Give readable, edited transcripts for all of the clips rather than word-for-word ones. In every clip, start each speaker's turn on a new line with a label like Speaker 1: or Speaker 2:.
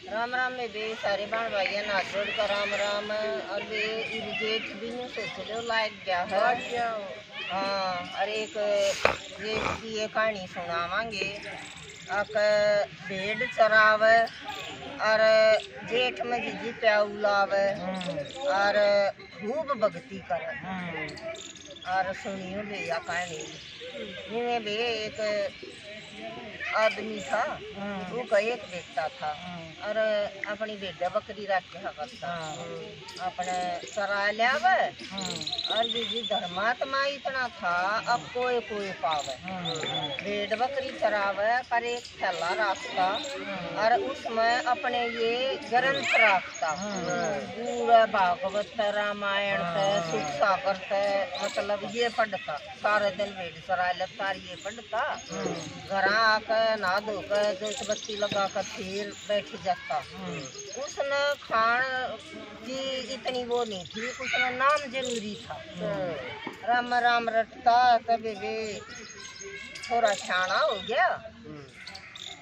Speaker 1: राम राम में बे सारे बाण भाइया ना जोड़ का राम राम। और वे जेठ भी नहीं सोच लो लायक गया है। हाँ अरे एक जेठ की ये कहानी सुनावांगे। अक भेड़ चरावे और जेठ में जीजी प्याऊ लावे और खूब भक्ति करे। और सुनियो बे या कहानी इनमें बे एक आदमी था, वो का एक बेटा था और अपनी बेटा बकरी रखा करता अपने चरा लियावे। और जी धर्मात्मा इतना था अब कोई कोई पावे भेड़ बकरी चरावे पर एक थैला रखता और उसमें अपने ये ग्रंथ रखता पूरा भागवत रामायण से सुख सागर से मतलब ये पढ़ता सारे दिन भेड़ चरा लेता ये पढ़ता। घर आकर नहा धोकर जोत बत्ती लगा कर फिर बैठ जाता। उसने खान की इतनी वो नहीं थी, उसने नाम जरूरी था। राम राम रटता तभी भी थोड़ा छाना हो गया।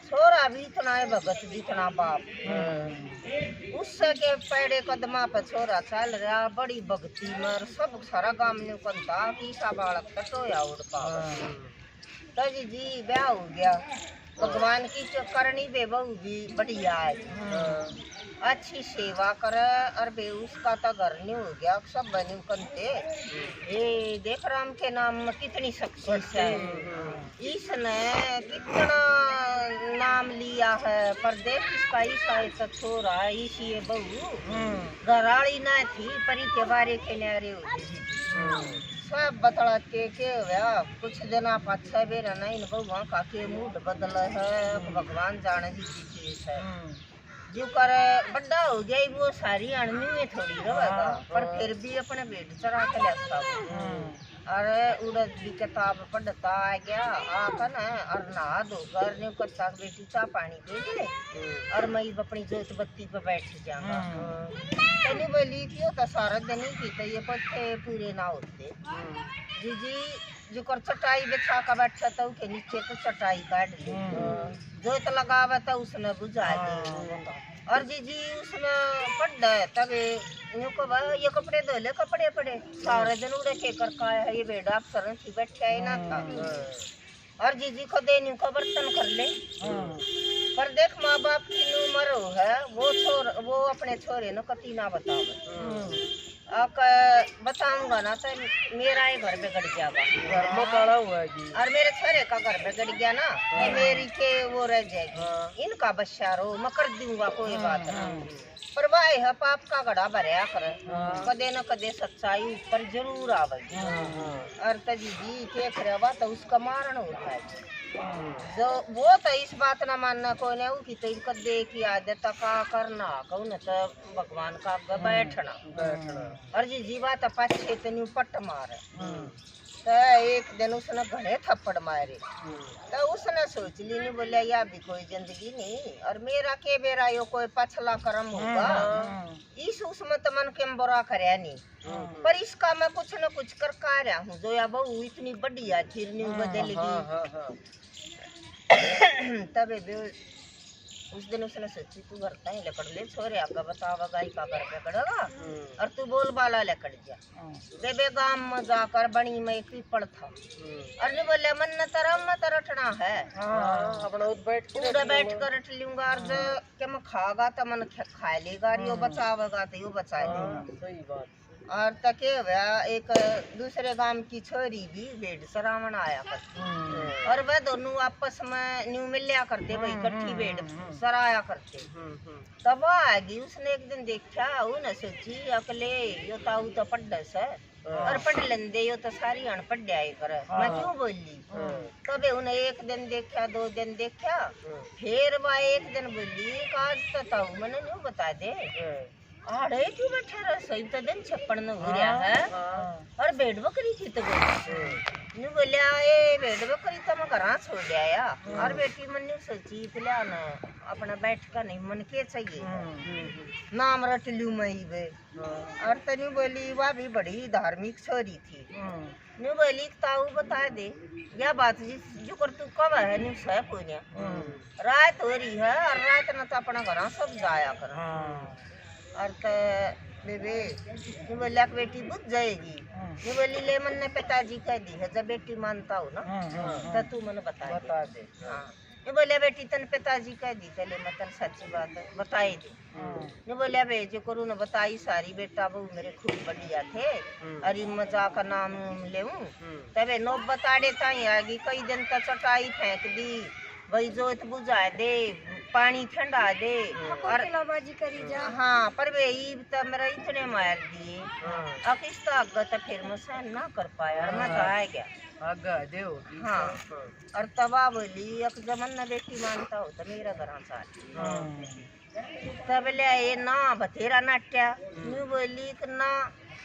Speaker 1: छोरा भी इतना है भगत भी इतना बाप। उससे के पैड़े कदमा पर छोरा चल रहा बड़ी भक्ति में और सब सारा गांव ने कंता कि सा बालक टटोया उड़ पावे। तजी जी ब्याह हो गया। भगवान की करनी बे बहू भी बढ़िया है, अच्छी सेवा करे और बे उसका तो घर नहीं हो गया सब बनी कंते। ये देख राम के नाम में कितनी शक्ति है। इसने कितना नाम लिया है पर देख इसका ईसा छोरा इसी बहू घराड़ी ना थी परी के बारे के न्यारे हो गई। सब बतला के हुआ कुछ दिना पाछे बेरा नहीं बहुआ का के मूड बदल है भगवान जाने जी है। जो कर बड़ा हो गया वो सारी अणमी में थोड़ी रहेगा पर फिर भी अपने पेट चढ़ा के लेता। अरे उड़द भी किताब पढ़ता आ गया आकर ना और नहा धोकर ने कच्चा बेटी चाह पानी पी ले और मैं अपनी जोत बत्ती पे बैठ जाऊंगा। नहीं बोली क्यों तो सारा दिन ही की तो ये पत्ते पूरे ना होते। जीजी जो कर चटाई बिछा कर बैठा था उसके नीचे तो चटाई काट ली जोत लगावे तो उसने बुझा दी। और जीजी उसने पढ़ तब ये कपड़े धो ले कपड़े पड़े सारे दिन उड़े के कर का है ये बेड़ा अफसर थी बैठा ही ना था। और जीजी को देनी को बर्तन कर ले पर देख माँ बाप की उम्र हो है वो अपने छोरे ने कती ना बतावे। अब बताऊंगा ना तो मेरा ही घर बिगड़ जाएगा। घर में पड़ा हुआ है जी और मेरे छोरे का घर बिगड़ गया ना तो मेरी के वो रह जाएगी। इनका बच्चा रो मैं कर दूंगा कोई बात नहीं पर भाई है पाप का घड़ा भरया कर कदे न कदे सच्चाई ऊपर जरूर आवेगी। और तजी जी के खरेवा तो उसका मारण होता है जो वो तो इस बात ना मानना कोई नहीं की तो इनका दे की आदत का करना कहूँ न तो भगवान का बैठना और जी जीवा तो पाछे इतनी पट मारे तो एक दिन उसने घने थप्पड़ मारे तो उसने सोच ली नहीं बोलिया या भी कोई जिंदगी नहीं और मेरा के बेरा यो कोई पछला कर्म होगा इस उसमें तो मन के बुरा करे नहीं पर इसका मैं कुछ न कुछ कर का रहा हूँ जो या बहू इतनी बढ़िया फिरनी बदल गई। तब उस दिन उसने सोची तू घर कहीं लकड़ ले छोरे आका बतावा गाय का घर पे कड़ेगा और तू बोल बाला लकड़ जा बेबे गांव में जाकर बनी में एक पीपड़ था और नहीं बोले मन न तरम में तरटना है अपना बैठ कर रट लूंगा और जो के मैं खागा तो मन खा लेगा यो बचावेगा तो यो बचा लेगा। सही बात। और तके एक दूसरे गांव की छोरी भी भेड़ सरावण आया करती और वह दोनों आपस में न्यू मिलया करते भाई इकट्ठी भेड़ सराया करते। तब आएगी उसने एक दिन देखा न सोची अकले यो ताऊ तो पढ़ से और पढ़ लेंदे यो तो सारी अनपढ़ कर मैं क्यों बोली। तबे उन्हें एक दिन देखा 2 दिन देखा फिर वह एक दिन बोली आज तो ताऊ मैंने न्यू बता दे आड़े क्यों बैठा रहा सही तो दिन छप्पड़ न हो रहा है और भेड़ बकरी थी तो नु बोलिया ए भेड़ बकरी तो मैं घरा छोड़ आया और बेटी मन नु सोची पिला न अपना बैठ का नहीं मन के चाहिए नाम रट लू मैं बे और तनु बोली वाह भी बड़ी धार्मिक छोरी थी नु बोली ताऊ बता दे क्या बात जी जो कर तू कब है नु सह पुण्य रात हो रही है और रात न तो अपना घरा सब जाया कर और बेबे ये बोलिया बेटी बुझ जाएगी ये बोली ले मन ने पिताजी कह दी है जब बेटी मानता हो ना तो तू मन बता दे हाँ ये बोलिया बेटी तन पिताजी कह दी चले मैं तन सच्ची बात है बताई दे ये बोलिया बे जो करू न बताई सारी बेटा बहू मेरे खूब बढ़िया थे अरे मजा का नाम ले तबे नोब बता देता ही आगी कई दिन तक चटाई फेंक दी भाई जोत बुझा दे पानी ठंडा दे और बाजी करी जा हाँ पर वे तो मेरा इतने मार दिए अब इस तो फिर मैं सहन ना कर पाया और मैं तो आ गया
Speaker 2: आगा दे
Speaker 1: हाँ और तबा बोली अब जमन न बेटी मानता हो तो मेरा घर तब ले ये ना बथेरा नाट्या न्यू बोली ना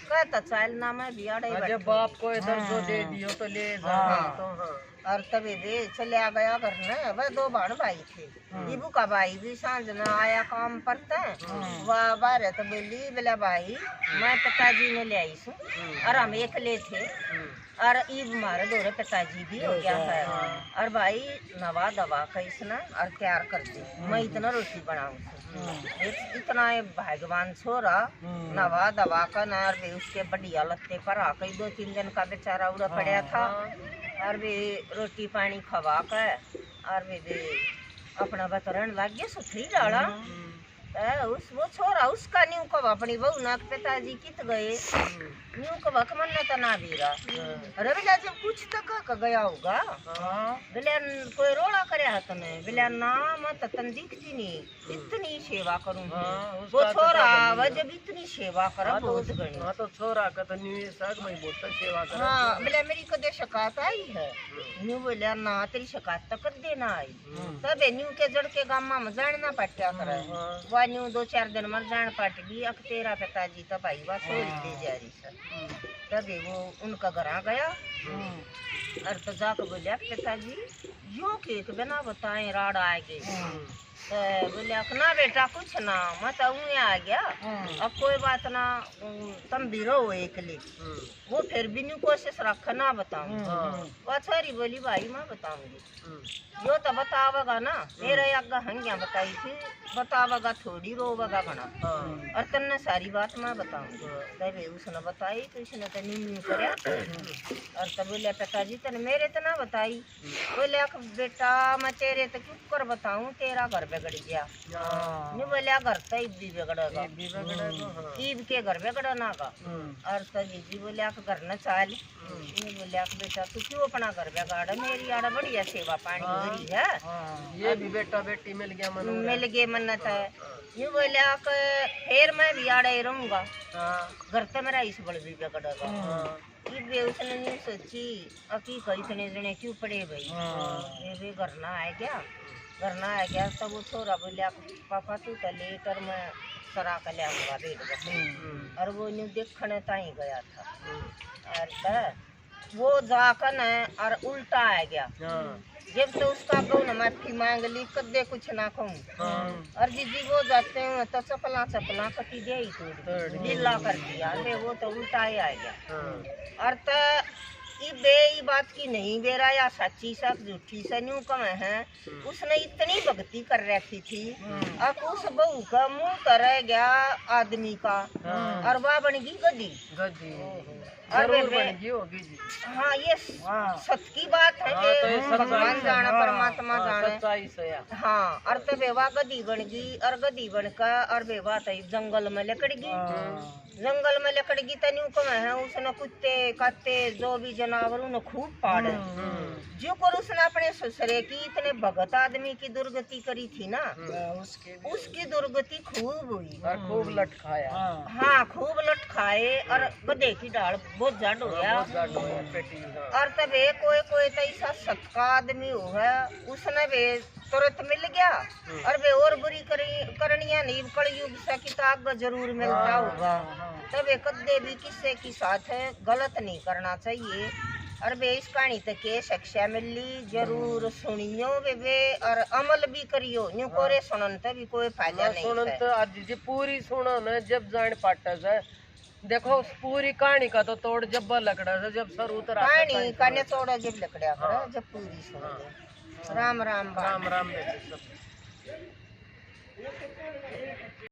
Speaker 1: कहता चाल ना मैं भी आड़े
Speaker 2: बाप को इधर जो दे दियो तो ले जा तो
Speaker 1: और तभी दे चले आ गया घर में वह दो भाण भाई थे इबू का भाई भी सांझ न आया काम करते वह बारे तो बोली बोला भाई मैं पिताजी ने ले आई सू और हम एक ले थे और ईब मारे दोरे पिताजी भी हो गया है और भाई नवा दवा कैसना और तैयार कर दे मैं इतना रोटी बनाऊँ इतना भाग्यवान छोरा नवा दवा का ना और उसके बढ़िया लत्ते पर आ कई 2-3 दिन का बेचारा उड़ा पड़ा था और भी रोटी पानी खवा कर और भी अपना बतरण लग गया सुथरी डाला वो छोरा उसका न्यू कब अपनी बहू ना पिताजी कित गए न्यू कब मन तो ना बीरा अरे बिला जब कुछ तक गया होगा बिला कोई रोड़ा करे हाथ में बिला ना मैं तो तन दिखती नहीं इतनी सेवा करूँ वो छोरा वह जब इतनी सेवा करा बहुत गणी
Speaker 2: हाँ तो छोरा का तो न्यू साग में बहुत सेवा करा
Speaker 1: हाँ बिला मेरी कदे शिकायत आई है न्यू बोलिया ना तेरी शिकायत तो कर देना आई तब न्यू के जड़ के गामा में जानना पट्टा करे न्यू 2-4 दिन मर जान पट गई अब तेरा पिताजी तो भाई बस हो दे जा रही सर तभी वो उनका घर आ गया और तो जाकर बोलिया पिताजी यो के बिना बताए राड़ आ गए बोलिया ना बेटा कुछ ना मैं तो आ गया अब कोई बात ना तुम भी रहो एक ले वो फिर भी नहीं कोशिश रख ना बताऊँ वो छोरी बोली भाई मैं बताऊंगी यो तो बतावेगा ना मेरे आगा हंगिया बताई थी बतावेगा थोड़ी रोवेगा घना और तन्ने सारी बात मैं बताऊंगी तभी उसने बताई तो उसने तो नींद करया और तब बोलिया पिताजी तने मेरे तो ना बताई बोलिया बेटा मैं तेरे तो क्यों कर बताऊं तेरा घर बिगड़ गया नहीं बोलिया घर तो इब्बी बिगड़ेगा ईब के घर बिगड़ना का और तभी जी बोलिया घर न चाल नहीं बोलिया बेटा तू क्यों अपना घर बिगाड़ मेरी आड़ा बढ़िया सेवा पानी हो रही है
Speaker 2: ये भी बेटा बेटी मिल गया
Speaker 1: मन्नत है यूँ बोलिया फिर मैं भी आड़े रहूंगा घर तो मेरा इस बड़ भी बिगड़ेगा ये उसने नहीं सोची अकी कई इतने जने क्यों पड़े भाई ये भी घर ना आ गया तब वो छोरा बोलिया पापा तू तो लेटर मैं सरा का लिया हुआ बेट और वो न्यू देखने ताई गया था और वो जाकर न और उल्टा आ गया जब तो उसका बहू ने माफी मांग ली कदे कुछ ना कहूँ और जीजी वो जाते हैं तो चपला कटी दे ही तोड़ ढीला कर दिया अरे वो तो उल्टा ही आ गया और तो ये बात की नहीं बेरा या सच्ची सच झूठी से न्यू कम है उसने इतनी भक्ति कर रखी थी अब उस बहू का मुंह कर गया आदमी का और वह बन गई गदी हाँ ये सच की बात है भगवान जाना परमात्मा जाने हाँ और तो बेवा गदी बन गई और गदी बनकर और बेवा जंगल में लकड़ गई तन्यू कम है उसने कुत्ते काते जो भी जानवर उन्हें खूब पाड़े जो कर उसने अपने ससुरे की इतने भगत आदमी की दुर्गति करी थी ना उसकी दुर्गति खूब हुई
Speaker 2: और खूब लटकाया
Speaker 1: हाँ खूब लटकाए और गधे की डाल बहुत जड़ होया और तबे कोई तो ऐसा सत्का आदमी हुआ उसने भी तुरंत मिल गया और वे और बुरी करनी या नहीं कलयुग सा किताब जरूर मिलता होगा। तब एक कद्दे भी किस्से की साथ गलत नहीं करना चाहिए। और बे इस कहानी तक के शिक्षा मिली जरूर सुनियो बे और अमल भी करियो। न्यू कोरे सुनन तभी कोई फायदा नहीं
Speaker 2: सुनन
Speaker 1: है।
Speaker 2: तो आज जी पूरी सुनो न जब जान पाटा से देखो उस पूरी कहानी का तो तोड़ जब लकड़ा से जब सर उतरा
Speaker 1: कहानी का ने तोड़ा जब लकड़ा कर जब पूरी सुन। राम राम
Speaker 2: राम राम बेटे सब।